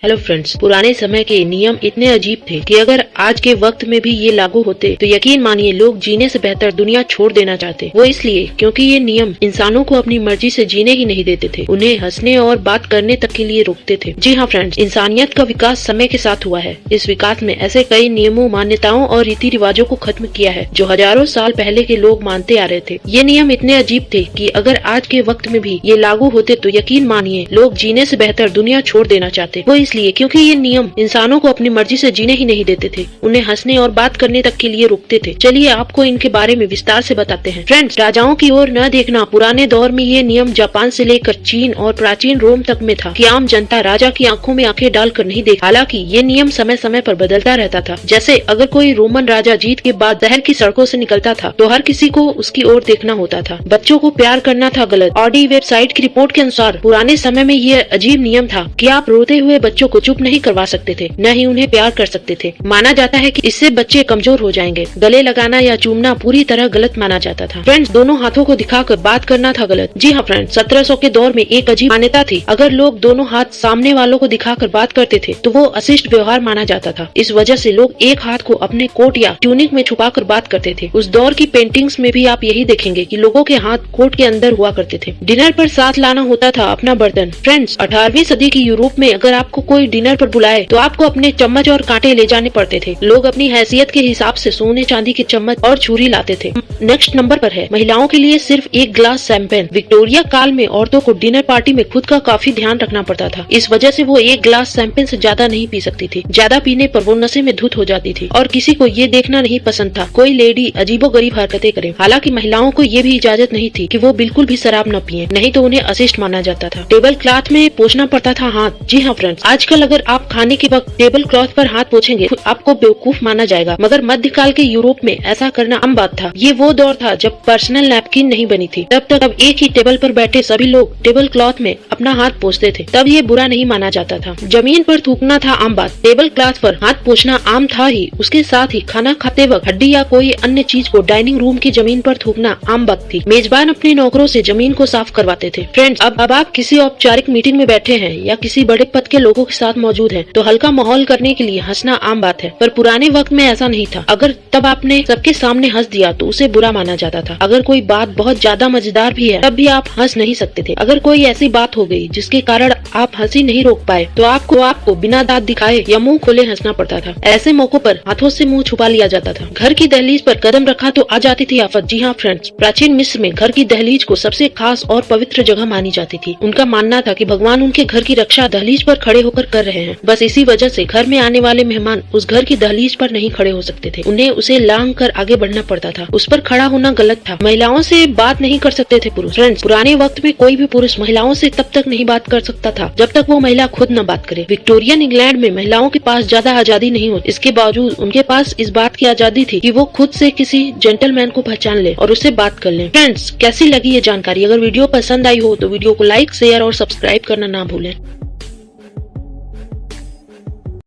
Hello friends, पुराने समय के नियम इतने अजीब थे कि अगर आज के वक्त में भी ये लागू होते तो यकीन मानिए लोग जीने से बेहतर दुनिया छोड़ देना चाहते। वो इसलिए क्योंकि ये नियम इंसानों को अपनी मर्जी से जीने ही नहीं देते थे, उन्हें हंसने और बात करने तक के लिए रोकते थे। जी हाँ फ्रेंड्स, इंसानियत का विकास समय के साथ हुआ है। इस विकास में ऐसे कई नियमों, मान्यताओं और रीति रिवाजों को खत्म किया है जो हजारों साल पहले के लोग मानते आ रहे थे। ये नियम इतने अजीब थे कि अगर आज के वक्त में भी ये लागू होते तो यकीन मानिए लोग जीने से बेहतर दुनिया छोड़ देना चाहते। वो इसलिए क्योंकि ये नियम इंसानों को अपनी मर्जी से जीने ही नहीं देते थे, उन्हें हंसने और बात करने तक के लिए रोकते थे। चलिए आपको इनके बारे में विस्तार से बताते हैं। फ्रेंड्स, राजाओं की ओर न देखना। पुराने दौर में ये नियम जापान से लेकर चीन और प्राचीन रोम तक में था कि आम जनता राजा की आंखों में आंखें डालकर नहीं देख। हालांकि ये नियम समय समय पर बदलता रहता था। जैसे अगर कोई रोमन राजा जीत के बाद शहर की सड़कों से निकलता था तो हर किसी को उसकी ओर देखना होता था। बच्चों को प्यार करना था गलत। ऑडी वेबसाइट की रिपोर्ट के अनुसार पुराने समय में ये अजीब नियम था कि आप रोते हुए बच्चों को चुप नहीं करवा सकते थे, न ही उन्हें प्यार कर सकते थे। माना जाता है कि इससे बच्चे कमजोर हो जाएंगे। गले लगाना या चूमना पूरी तरह गलत माना जाता था। फ्रेंड्स, दोनों हाथों को दिखाकर बात करना था गलत। जी हाँ फ्रेंड्स, 1700 के दौर में एक अजीब मान्यता थी। अगर लोग दोनों हाथ सामने वालों को दिखाकर बात करते थे तो वो अशिष्ट व्यवहार माना जाता था। इस वजह से लोग एक हाथ को अपने कोट या ट्यूनिक में छुपाकर बात करते थे। उस दौर की पेंटिंग्स में भी आप यही देखेंगे कि लोगों के हाथ कोट के अंदर हुआ करते थे। डिनर पर साथ लाना होता था अपना बर्तन। फ्रेंड्स, 18वीं सदी की यूरोप में अगर आपको कोई डिनर पर बुलाए तो आपको अपने चम्मच और कांटे ले जाने पड़ते थे। लोग अपनी हैसियत के हिसाब से सोने चांदी के चम्मच और छुरी लाते थे। नेक्स्ट नंबर पर है महिलाओं के लिए सिर्फ एक ग्लास शैंपेन। विक्टोरिया काल में औरतों को डिनर पार्टी में खुद का काफी ध्यान रखना पड़ता था। इस वजह से वो एक ग्लास शैंपेन से ज्यादा नहीं पी सकती थी। ज्यादा पीने पर वो नशे में धुत हो जाती थी और किसी को ये देखना नहीं पसंद था कोई लेडी अजीबोगरीब हरकतें करे। हालांकि महिलाओं को ये भी इजाजत नहीं थी कि वो बिल्कुल भी शराब न पिए, नहीं तो उन्हें अशिष्ट माना जाता था। टेबल क्लॉथ में पोंछना पड़ता था हाथ। जी हाँ फ्रेंड्स, आजकल अगर आप खाने के वक्त टेबल क्लॉथ पर हाथ पोंछेंगे आपको बेवकूफ माना जाएगा, मगर मध्यकाल के यूरोप में ऐसा करना आम बात था। ये वो दौर था जब पर्सनल नैपकिन नहीं बनी थी। तब तक अब एक ही टेबल पर बैठे सभी लोग टेबल क्लॉथ में अपना हाथ पोंछते थे। तब ये बुरा नहीं माना जाता था। जमीन पर थूकना था आम बात। टेबल क्लॉथ पर हाथ पोंछना आम था ही, उसके साथ ही खाना खाते वक्त हड्डी या कोई अन्य चीज को डाइनिंग रूम की जमीन पर थूकना आम बात थी। मेजबान अपने नौकरों से जमीन को साफ करवाते थे। फ्रेंड्स, अब आप किसी औपचारिक मीटिंग में बैठे हैं या किसी बड़े पद के लोगों के साथ मौजूद हैं तो हल्का माहौल करने के लिए हंसना आम बात है। पर पुराने वक्त में ऐसा नहीं था। अगर तब आपने सबके सामने हंस दिया तो उसे बुरा माना जाता था। अगर कोई बात बहुत ज्यादा मजेदार भी है तब भी आप हंस नहीं सकते थे। अगर कोई ऐसी बात हो गई जिसके कारण आप हंसी नहीं रोक पाए तो आपको बिना दांत दिखाए या मुंह खोले हंसना पड़ता था। ऐसे मौकों पर हाथों से मुंह छुपा लिया जाता था। घर की दहलीज पर कदम रखा तो आ जाती थी आफत। जी हाँ फ्रेंड्स, प्राचीन मिस्र में घर की दहलीज को सबसे खास और पवित्र जगह मानी जाती थी। उनका मानना था कि भगवान उनके घर की रक्षा दहलीज पर खड़े होकर कर रहे हैं। बस इसी वजह से घर में आने वाले मेहमान उस घर की दहलीज पर नहीं खड़े हो सकते थे। उन्हें उसे लांघ कर आगे बढ़ना पड़ता था। उस पर खड़ा होना गलत था। महिलाओं से बात नहीं कर सकते थे पुरुष। फ्रेंड्स, पुराने वक्त में कोई भी पुरुष महिलाओं से तब तक नहीं बात कर सकता था जब तक वो महिला खुद न बात करे। विक्टोरियन इंग्लैंड में महिलाओं के पास ज्यादा आजादी नहीं होती। इसके बावजूद उनके पास इस बात की आजादी थी कि वो खुद से किसी जेंटलमैन को पहचान ले और उससे बात कर ले। फ्रेंड्स, कैसी लगी ये जानकारी? अगर वीडियो पसंद आई हो तो वीडियो को लाइक, शेयर और सब्सक्राइब करना ना भूलें।